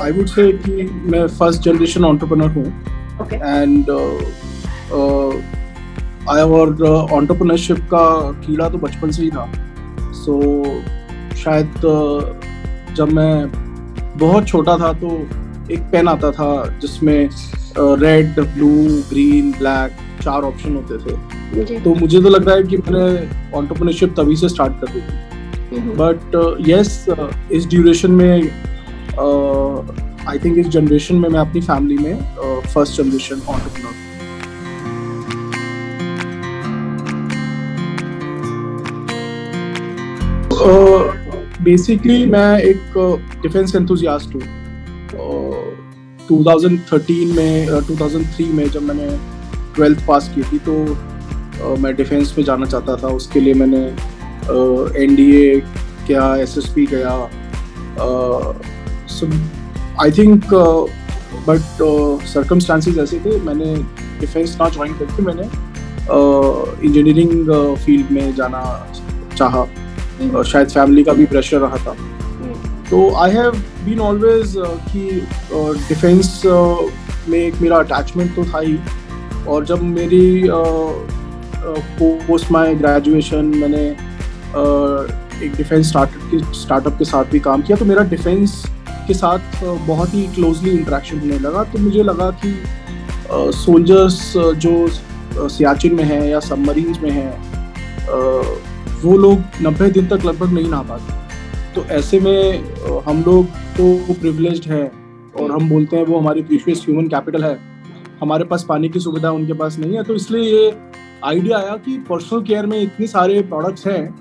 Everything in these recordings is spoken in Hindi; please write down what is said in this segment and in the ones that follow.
आई वुड से कि मैं फर्स्ट जनरेशन एंटरप्रेन्योर हूँ ओके एंड और एंटरप्रेन्योरशिप का कीड़ा तो बचपन से ही था. सो शायद जब मैं बहुत छोटा था तो एक पेन आता था जिसमें red, blue, green, black 4 option होते थे. जी तो मुझे तो लग रहा है कि मैंने एंटरप्रेन्योरशिप तभी से स्टार्ट कर दी थी. बट यस, इस ड्यूरेशन में आई थिंक इस जनरेशन में मैं अपनी फैमिली में फर्स्ट जनरेशन एंटरप्रेन्योर. बेसिकली मैं एक डिफेंस एंथुसियास्ट हूँ. 2003 में जब मैंने 12th पास की थी तो मैं डिफेंस में जाना चाहता था. उसके लिए मैंने एनडीए किया, एसएसपी गया. सो आई थिंक बट सर्कमस्टांसेस ऐसे थे, मैंने डिफेंस ना ज्वाइन करके मैंने इंजीनियरिंग फील्ड में जाना चाहा. शायद फैमिली का भी प्रेशर रहा था. तो आई हैव बीन ऑलवेज कि डिफेंस में एक मेरा अटैचमेंट तो था ही. और जब मेरी पोस्ट माय ग्रेजुएशन मैंने एक डिफेंस स्टार्टअप के साथ भी काम किया, तो मेरा डिफेंस के साथ बहुत ही क्लोजली इंटरेक्शन होने लगा. तो मुझे लगा कि सोल्जर्स जो सियाचिन में हैं या सबमरीन्स में हैं, वो लोग 90 दिन तक लगभग नहीं नहा पाते. तो ऐसे में हम लोग तो प्रिविलेज्ड हैं और हम बोलते हैं वो हमारी प्रीशियस ह्यूमन कैपिटल है. हमारे पास पानी की सुविधा उनके पास नहीं है. तो इसलिए ये आइडिया आया कि पर्सनल केयर में इतने सारे प्रोडक्ट्स हैं,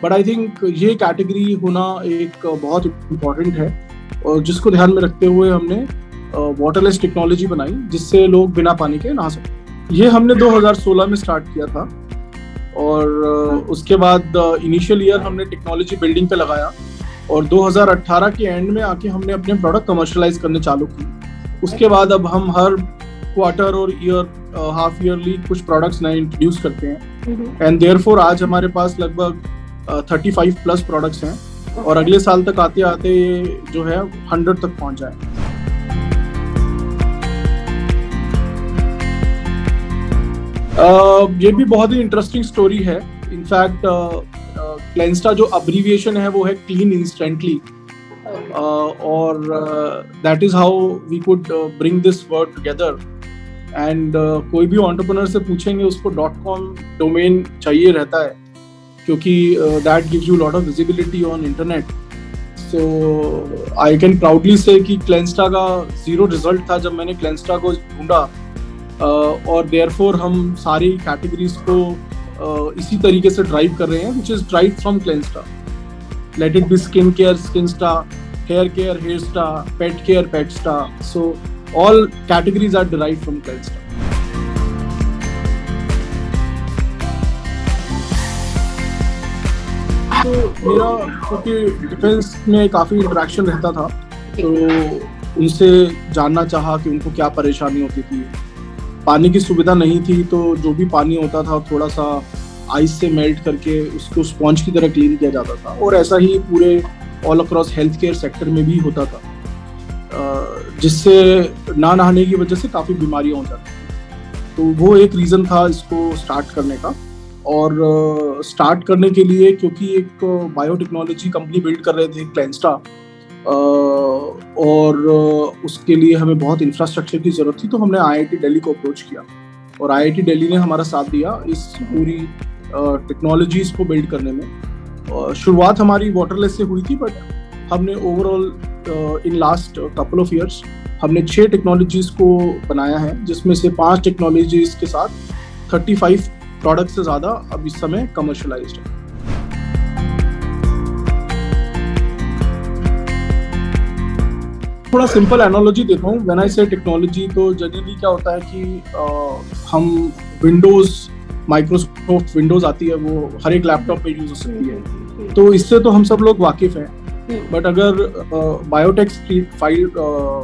बट आई थिंक ये कैटेगरी होना एक बहुत इम्पॉर्टेंट है, और जिसको ध्यान में रखते हुए हमने वाटरलेस टेक्नोलॉजी बनाई जिससे लोग बिना पानी के नहा सकें. ये हमने 2016 में स्टार्ट किया था. और उसके बाद इनिशियल ईयर हमने टेक्नोलॉजी बिल्डिंग पे लगाया, और 2018 के एंड में आके हमने अपने प्रोडक्ट कमर्शलाइज करने चालू की. उसके बाद अब हम हर क्वार्टर और ईयर हाफ ईयरली कुछ प्रोडक्ट्स नए इंट्रोड्यूस करते हैं. एंड देयरफॉर आज हमारे पास लगभग 35 प्लस प्रोडक्ट्स हैं, और अगले साल तक आते आते जो है 100 तक पहुंच जाए. ये भी बहुत ही इंटरेस्टिंग स्टोरी है. इनफैक्ट क्लेंस्टा जो अब्रीविएशन है वो है क्लीन इंस्टेंटली, और that is how we could bring this word together. And कोई भी एंटरप्रेन्योर से पूछेंगे उसको .com डोमेन चाहिए रहता है, क्योंकि that gives you lot of visibility on internet. So I can proudly से कि क्लेंस्टा का 0 रिजल्ट था जब मैंने क्लेंस्टा को ढूंढा. और देयरफॉर हम सारी कैटेगरीज को इसी तरीके से ड्राइव कर रहे हैं, which is drive from Clensta. Let it be skin care Skinsta, hair care Hairsta, pet care Petsta. So all categories are derived from Clensta. तो मेरा क्योंकि डिफेंस में काफ़ी इंटरेक्शन रहता था, तो उनसे जानना चाहा कि उनको क्या परेशानी होती थी. पानी की सुविधा नहीं थी, तो जो भी पानी होता था थोड़ा सा आइस से मेल्ट करके उसको स्पॉन्ज की तरह क्लीन किया जाता था. और ऐसा ही पूरे all across health care sector में भी होता था, जिससे ना नहाने की वजह से काफ़ी बीमारियां हो जाती थी. तो वो एक रीज़न था इसको स्टार्ट करने का. और स्टार्ट करने के लिए क्योंकि एक बायोटेक्नोलॉजी कंपनी बिल्ड कर रहे थे क्लेंस्टा, और उसके लिए हमें बहुत इंफ्रास्ट्रक्चर की ज़रूरत थी, तो हमने आईआईटी दिल्ली को अप्रोच किया, और आईआईटी दिल्ली ने हमारा साथ दिया इस पूरी टेक्नोलॉजीज़ को बिल्ड करने में. शुरुआत हमारी वाटरलेस से हुई थी, बट हमने overall in last couple of years हमने 6 टेक्नोलॉजीज़ को बनाया है, जिसमें से 5 टेक्नोलॉजीज़ के साथ 35 प्रोडक्ट से ज़्यादा अब इस समय कमर्शलाइज्ड है. थोड़ा सिंपल एनालॉजी देता हूँ. व्हेन आई से टेक्नोलॉजी, तो जनरली क्या होता है कि हम विंडोज़, माइक्रोसॉफ्ट विंडोज़ आती है, वो हर एक लैपटॉप पे यूज हो सकती है, तो इससे तो हम सब लोग वाकिफ़ हैं. बट अगर बायोटेक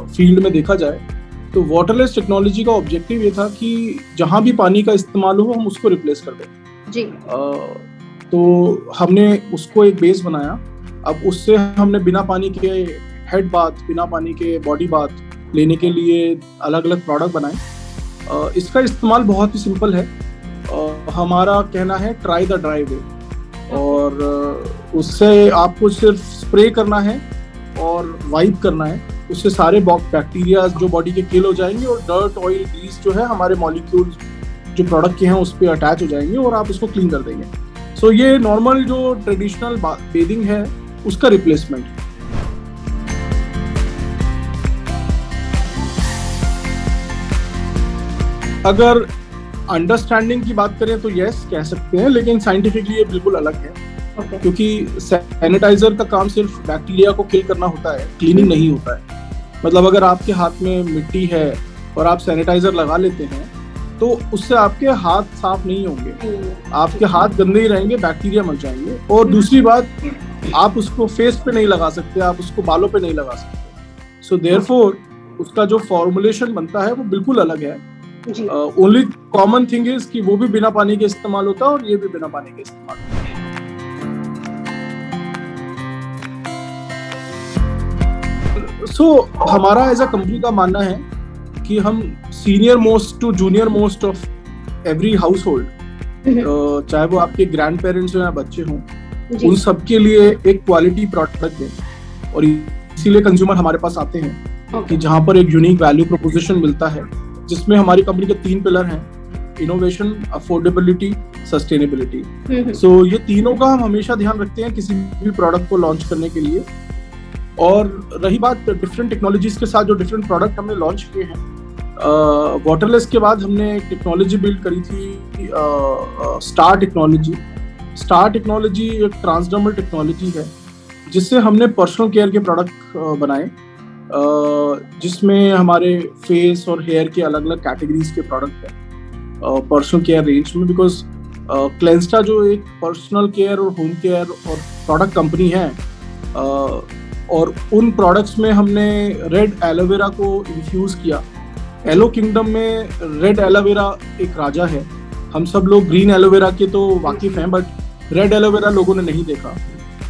फील्ड में देखा जाए तो वाटरलेस टेक्नोलॉजी का ऑब्जेक्टिव ये था कि जहाँ भी पानी का इस्तेमाल हो हम उसको रिप्लेस कर दें जी. तो हमने उसको एक बेस बनाया. अब उससे हमने बिना पानी के हेड बाथ, बिना पानी के बॉडी बाथ लेने के लिए अलग अलग प्रोडक्ट बनाए। इसका इस्तेमाल बहुत ही सिंपल है। हमारा कहना है ट्राई द ड्राई वे, और उससे आपको सिर्फ स्प्रे करना है और वाइप करना है। उससे सारे बैक्टीरिया जो बॉडी के किल हो जाएंगे और डर्ट, ऑयल, ग्रीस जो है हमारे मॉलिक्यूल जो प्रोडक्ट के हैं उस पर अटैच हो जाएंगे और आप उसको क्लीन कर देंगे। सो ये नॉर्मल जो ट्रेडिशनल बेदिंग है उसका रिप्लेसमेंट। अगर अंडरस्टैंडिंग की बात करें तो यस कह सकते हैं, लेकिन साइंटिफिकली ये बिल्कुल अलग है। क्योंकि सैनिटाइजर का काम सिर्फ बैक्टीरिया को किल करना होता है, क्लीनिंग नहीं होता है। मतलब अगर आपके हाथ में मिट्टी है और आप सैनिटाइजर लगा लेते हैं तो उससे आपके हाथ साफ नहीं होंगे, आपके हाथ गंदे ही रहेंगे, बैक्टीरिया मर जाएंगे। और दूसरी बात, आप उसको फेस पे नहीं लगा सकते, आप उसको बालों पे नहीं लगा सकते। सो देयरफॉर उसका जो फॉर्मुलेशन बनता है वो बिल्कुल अलग है। ओनली कॉमन थिंग इज कि वो भी बिना पानी के इस्तेमाल होता है और ये भी बिना पानी के इस्तेमाल होता है। हमारा एज अ कंपनी का मानना है कि हम senior most to junior most of every household, चाहे वो आपके ग्रैंड पेरेंट्स हो या बच्चे हों, उन सबके लिए एक क्वालिटी प्रोडक्ट दें। और इसीलिए कंज्यूमर हमारे पास आते हैं कि जहाँ पर एक यूनिक वैल्यू प्रोपोजिशन मिलता है, जिसमें हमारी कंपनी के 3 पिलर हैं: इनोवेशन, अफोर्डेबिलिटी, सस्टेनेबिलिटी। सो ये तीनों का हम हमेशा ध्यान रखते हैं किसी भी प्रोडक्ट को लॉन्च करने के लिए। और रही बात डिफरेंट टेक्नोलॉजीज के साथ, जो डिफरेंट प्रोडक्ट हमने लॉन्च किए हैं, वाटरलेस के बाद हमने एक टेक्नोलॉजी बिल्ड करी थी, स्टार टेक्नोलॉजी। स्टार टेक्नोलॉजी एक ट्रांसडर्मल टेक्नोलॉजी है जिससे हमने पर्सनल केयर के प्रोडक्ट बनाए, जिसमें हमारे फेस और हेयर के अलग अलग कैटेगरीज के प्रोडक्ट हैं पर्सनल केयर रेंज में। बिकॉज क्लेंस्टा जो एक पर्सनल केयर और होम केयर और प्रोडक्ट कंपनी है, और उन प्रोडक्ट्स में हमने रेड एलोवेरा को इन्फ्यूज किया। एलो किंगडम में रेड एलोवेरा एक राजा है। हम सब लोग ग्रीन एलोवेरा के तो वाकिफ हैं, बट रेड एलोवेरा लोगों ने नहीं देखा।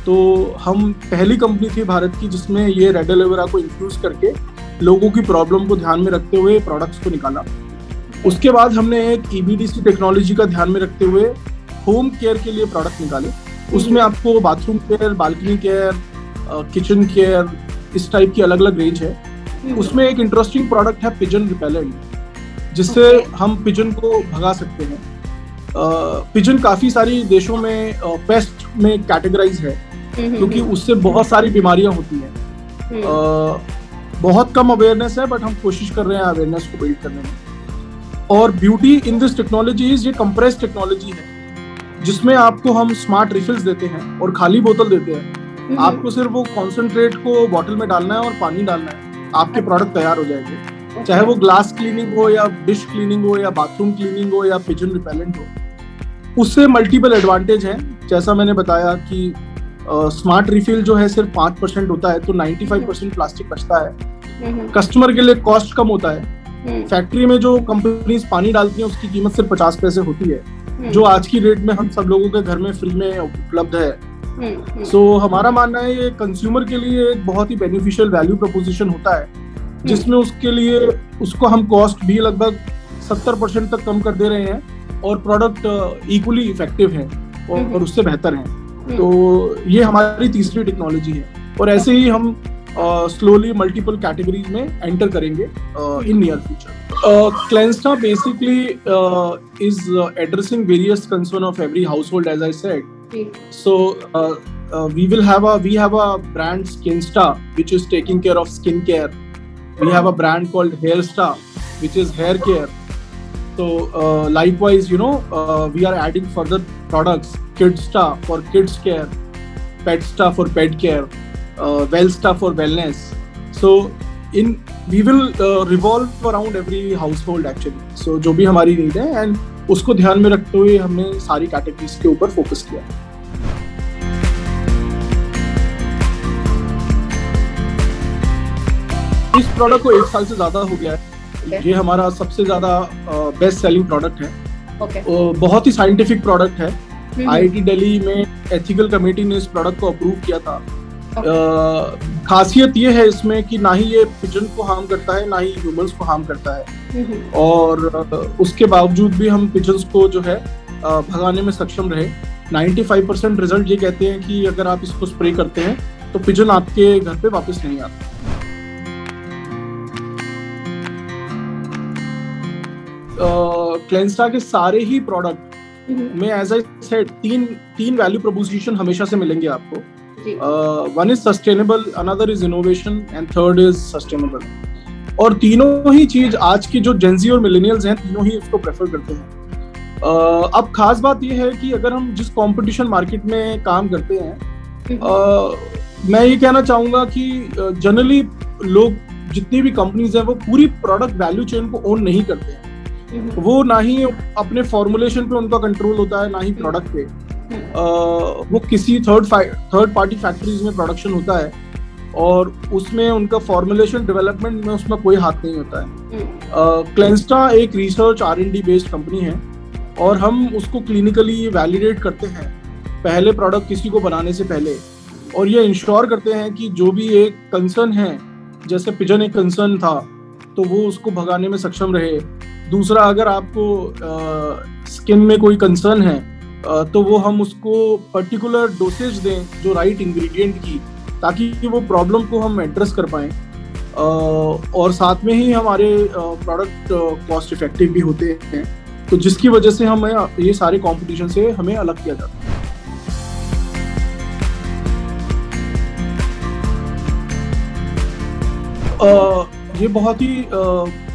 तो हम पहली कंपनी थी भारत की जिसमें ये रेड एलोवेरा को इन्फ्यूज करके लोगों की प्रॉब्लम को ध्यान में रखते हुए प्रोडक्ट्स को निकाला। उसके बाद हमने एक EBDC टेक्नोलॉजी का ध्यान में रखते हुए होम केयर के लिए प्रोडक्ट निकाले। उसमें आपको bathroom care, balcony care, kitchen care, इस टाइप की अलग अलग रेंज है। उसमें एक इंटरेस्टिंग प्रोडक्ट है पिजन रिपेलेंट, जिससे हम पिजन को भगा सकते हैं। पिजन काफी सारी देशों में पेस्ट में कैटेगराइज है, क्योंकि उससे बहुत सारी बीमारियां होती हैं। बहुत कम अवेयरनेस है, बट हम कोशिश कर रहे हैं अवेयरनेस को बिल्ड करने में। और beauty in this technology is, ये कंप्रेस टेक्नोलॉजी है जिसमें आपको हम स्मार्ट रिफिल्स देते हैं और खाली बोतल देते हैं। आपको सिर्फ वो कॉन्सेंट्रेट को बॉटल में डालना है और पानी डालना है, आपके प्रोडक्ट तैयार हो जाएंगे। चाहे वो ग्लास क्लीनिंग हो या डिश क्लीनिंग हो या बाथरूम क्लीनिंग हो या पिजन रिपेलेंट हो। उससे मल्टीपल एडवांटेज हैं। जैसा मैंने बताया कि स्मार्ट रिफिल जो है सिर्फ 5% होता है, तो 95% प्लास्टिक बचता है। कस्टमर के लिए कॉस्ट कम होता है। फैक्ट्री में जो कंपनीज पानी डालती हैं उसकी कीमत सिर्फ 50 पैसे होती है, जो आज की रेट में हम सब लोगों के घर में फ्री में उपलब्ध है। सो हमारा मानना है ये कंज्यूमर के लिए एक बहुत ही बेनिफिशियल वैल्यू प्रोपोजिशन होता है, जिसमें उसके लिए उसको हम कॉस्ट भी लगभग 70% तक कम कर दे रहे हैं और प्रोडक्ट इक्वली इफेक्टिव है और उससे बेहतर है। तो ये हमारी तीसरी टेक्नोलॉजी है, और ऐसे ही हम स्लोली मल्टीपल कैटेगरीज में एंटर करेंगे in near future. Clensta basically is addressing various concern of every household, as I said. So we have a brand Skinsta, which is taking care of skincare. We have a brand called Hairsta, which is hair care. So likewise, we are adding further products: Kidsta for kids care, Petsta for pet care, Wellsta for wellness. So we will revolve around every household actually. So जो भी हमारी नीड है, and उसको ध्यान में रखते हुए हमने सारी कैटेगरीज के ऊपर फोकस किया। इस प्रोडक्ट को 1 साल से ज्यादा हो गया है। ये हमारा सबसे ज्यादा बेस्ट सेलिंग प्रोडक्ट है। बहुत ही साइंटिफिक प्रोडक्ट है। IIT दिल्ली में एथिकल कमेटी ने इस प्रोडक्ट को अप्रूव किया था खासियत ये है इसमें कि ना ही ये पिजन को हार्म करता है, ना ही ह्यूमंस को हार्म करता है, और उसके बावजूद भी हम पिजन्स को जो है भगाने में सक्षम रहे। 95% रिजल्ट ये कहते हैं कि अगर आप इसको स्प्रे करते हैं तो पिजन आपके घर पे वापस नहीं आता। क्लेंस्टा के सारे ही प्रोडक्ट में एज आई सेड तीन वैल्यू प्रोपोजिशन हमेशा से मिलेंगे आपको। One is sustainable, another is innovation and third is sustainable. और तीनों ही चीज आज की जो जेंजी और मिलेनियल्स हैं तीनों ही इसको प्रेफर करते हैं। अब खास बात यह है कि अगर हम जिस कंपटीशन मार्केट में काम करते हैं, मैं ये कहना चाहूंगा कि जनरली लोग जितनी भी कंपनीज हैं वो पूरी प्रोडक्ट वैल्यू चेन को ओन नहीं करते हैं। वो ना ही अपने फॉर्मुलेशन पे उनका कंट्रोल होता है, ना ही प्रोडक्ट पे। वो किसी थर्ड पार्टी फैक्ट्रीज में प्रोडक्शन होता है और उसमें उनका फॉर्मुलेशन डेवलपमेंट में उसमें कोई हाथ नहीं होता है। क्लेंस्टा एक रिसर्च R&D बेस्ड कंपनी है और हम उसको क्लिनिकली वैलिडेट करते हैं पहले प्रोडक्ट किसी को बनाने से पहले, और ये इंश्योर करते हैं कि जो भी एक कंसर्न है, जैसे पिजन एक कंसर्न था तो वो उसको भगाने में सक्षम रहे। दूसरा, अगर आपको स्किन में कोई कंसर्न है तो वो हम उसको पर्टिकुलर डोसेज दें जो राइट इंग्रेडिएंट की, ताकि वो प्रॉब्लम को हम एड्रेस कर पाएं। और साथ में ही हमारे प्रोडक्ट कॉस्ट इफेक्टिव भी होते हैं, तो जिसकी वजह से हमें ये सारे कंपटीशन से हमें अलग किया जाता है। ये बहुत ही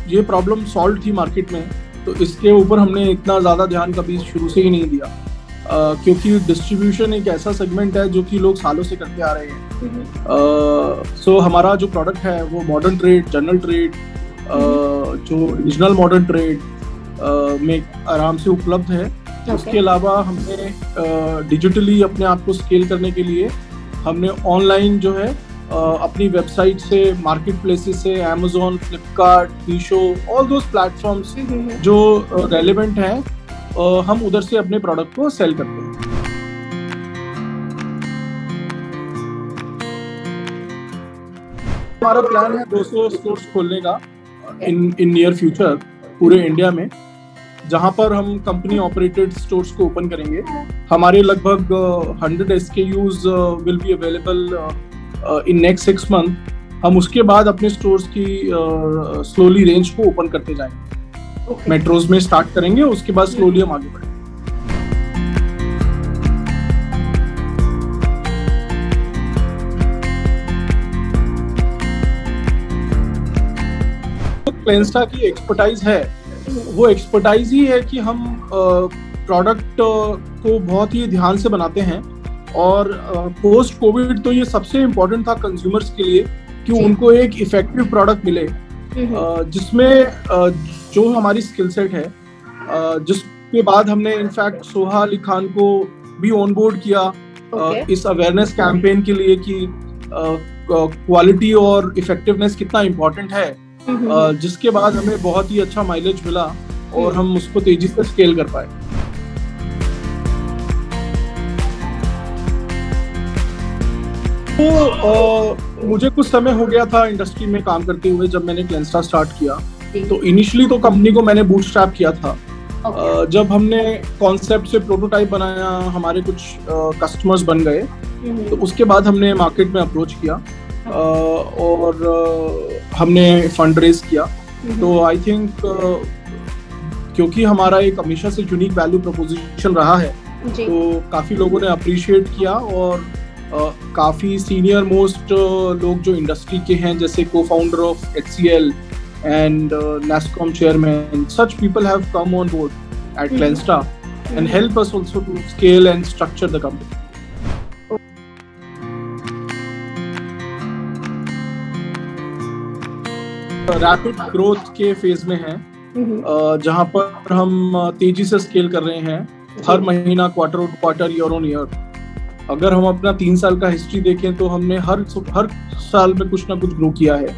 ये प्रॉब्लम सॉल्व थी मार्केट में, तो इसके ऊपर हमने इतना ज़्यादा ध्यान कभी शुरू से ही नहीं दिया, क्योंकि डिस्ट्रीब्यूशन एक ऐसा सेगमेंट है जो कि लोग सालों से करते आ रहे हैं। सो हमारा जो प्रोडक्ट है वो मॉडर्न ट्रेड, जनरल ट्रेड, जो रीजनल मॉडर्न ट्रेड में आराम से उपलब्ध है। उसके अलावा हमने डिजिटली अपने आप को स्केल करने के लिए हमने ऑनलाइन जो है अपनी वेबसाइट से, मार्केट प्लेसेस से, Amazon, Flipkart, Meesho, all those platforms जो रेलेवेंट हैं, हम उधर से अपने प्रोडक्ट को सेल करते हैं। हमारा प्लान है 200 स्टोर्स खोलने का इन नियर फ्यूचर पूरे इंडिया में, जहां पर हम कंपनी ऑपरेटेड स्टोर्स को ओपन करेंगे। हमारे लगभग 100 SKUs will be available in next 6 month. हम उसके बाद अपने स्टोर्स की स्लोली रेंज को ओपन करते जाएंगे। मेट्रोज में स्टार्ट करेंगे, उसके बाद स्लोली हम आगे बढ़ेंगे। क्लेंस्टा की एक्सपर्टाइज है, वो एक्सपर्टाइज ही है कि हम प्रोडक्ट को बहुत ही ध्यान से बनाते हैं, और पोस्ट कोविड तो ये सबसे इम्पोर्टेंट था कंज्यूमर्स के लिए कि उनको एक इफेक्टिव प्रोडक्ट मिले, जिसमें जो हमारी स्किल सेट है, जिसके बाद हमने इनफैक्ट सोहा अली खान को भी ऑन बोर्ड किया इस अवेयरनेस कैंपेन के लिए कि क्वालिटी और इफेक्टिवनेस कितना इम्पोर्टेंट है, जिसके बाद हमें बहुत ही अच्छा माइलेज मिला और हम उसको तेजी से स्केल कर पाए। तो मुझे कुछ समय हो गया था इंडस्ट्री में काम करते हुए जब मैंने क्लेंस्टा स्टार्ट किया। तो इनिशियली तो कंपनी को मैंने बूटस्ट्रैप किया था। जब हमने कॉन्सेप्ट से प्रोटोटाइप बनाया, हमारे कुछ कस्टमर्स बन गए, तो उसके बाद हमने मार्केट में अप्रोच किया और हमने फंड रेज किया। तो आई थिंक क्योंकि हमारा एक हमेशा से यूनिक वैल्यू प्रोपोजिशन रहा है, तो काफी लोगों ने अप्रिशिएट किया, और काफी सीनियर मोस्ट लोग जो इंडस्ट्री के हैं, जैसे को founder of HCL and NASSCOM chairman, such people have come on board at Cleansta and help us also to scale and structure the company. Rapid growth के फेज में हैं, जहां पर हम तेजी से स्केल कर रहे हैं, हर महीना, quarter on quarter, year on year. अगर हम अपना 3 साल का हिस्ट्री देखें तो हमने हर साल में कुछ ना कुछ ग्रो किया है,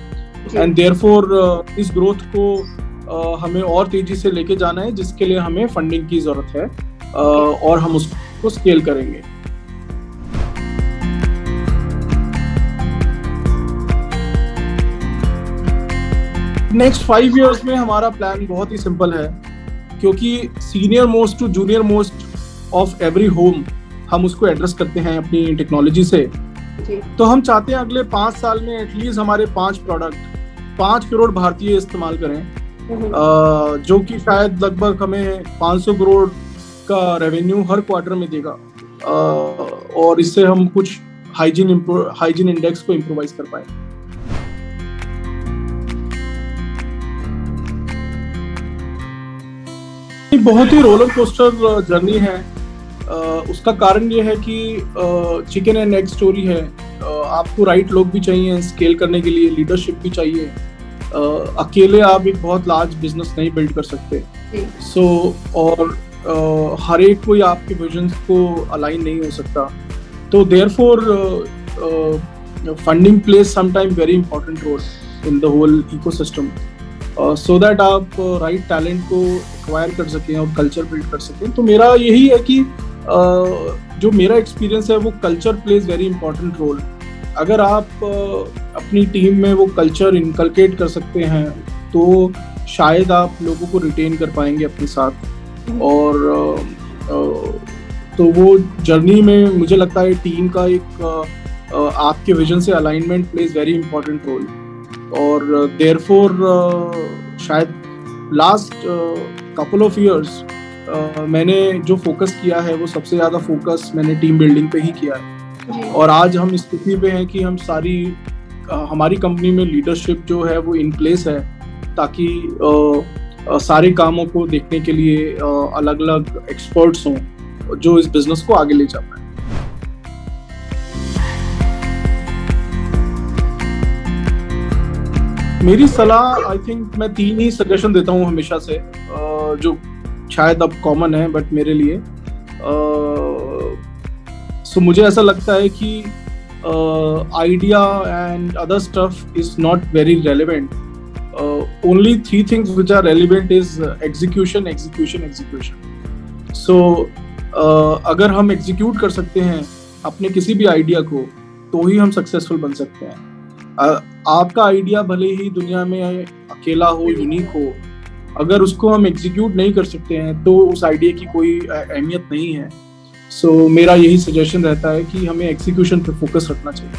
एंड देयरफॉर इस ग्रोथ को हमें और तेजी से लेके जाना है, जिसके लिए हमें फंडिंग की जरूरत है, और हम उसको स्केल करेंगे। नेक्स्ट 5 इयर्स में हमारा प्लान बहुत ही सिंपल है, क्योंकि senior most to junior most of every home हम उसको एड्रेस करते हैं अपनी टेक्नोलॉजी से। तो हम चाहते हैं अगले 5 साल में एटलीस्ट हमारे 5 प्रोडक्ट 5 करोड़ भारतीय इस्तेमाल करें, जो कि शायद लगभग हमें 500 करोड़ का रेवेन्यू हर क्वार्टर में देगा, और इससे हम कुछ हाइजीन इंडेक्स को इम्प्रोवाइज कर पाए। बहुत ही रोलर कोस्टर जर्नी है। उसका कारण ये है कि चिकन एंड एग स्टोरी है। आपको राइट लोग भी चाहिए स्केल करने के लिए, लीडरशिप भी चाहिए। अकेले आप एक बहुत लार्ज बिजनेस नहीं बिल्ड कर सकते। और हर एक कोई आपके विजन को अलाइन नहीं हो सकता। तो therefore funding plays sometime very important role in the whole ecosystem, so that आप राइट टैलेंट को एक्वायर कर सकें और कल्चर बिल्ड कर सकें। तो मेरा यही है कि जो मेरा एक्सपीरियंस है वो culture plays very important role. अगर आप अपनी टीम में वो कल्चर इनकलकेट कर सकते हैं तो शायद आप लोगों को रिटेन कर पाएंगे अपने साथ। और तो वो जर्नी में मुझे लगता है टीम का एक आपके विजन से alignment plays very important role. और देयरफॉर शायद लास्ट कपल ऑफ इयर्स मैंने जो फोकस किया है वो सबसे ज़्यादा फोकस मैंने टीम बिल्डिंग पे ही किया है। और आज हम स्थिति पे हैं कि हम हमारी कंपनी में लीडरशिप जो है वो इन प्लेस है, ताकि सारे कामों को देखने के लिए अलग अलग एक्सपर्ट्स हों जो इस बिजनेस को आगे ले जा पाए। मेरी सलाह आई थिंक मैं 3 ही सजेशन देता हूँ हमेशा से, जो शायद अब कॉमन है बट मेरे लिए। सो मुझे ऐसा लगता है कि idea and other stuff is not very relevant. Only 3 things which are relevant is execution, execution, execution. So अगर हम एग्जीक्यूट कर सकते हैं अपने किसी भी आइडिया को तो ही हम सक्सेसफुल बन सकते हैं। आपका आइडिया भले ही दुनिया में अकेला हो, यूनिक हो, अगर उसको हम एग्जीक्यूट नहीं कर सकते हैं तो उस आइडिया की कोई अहमियत नहीं है। सो मेरा यही सजेशन रहता है कि हमें एग्जीक्यूशन पे फोकस रखना चाहिए।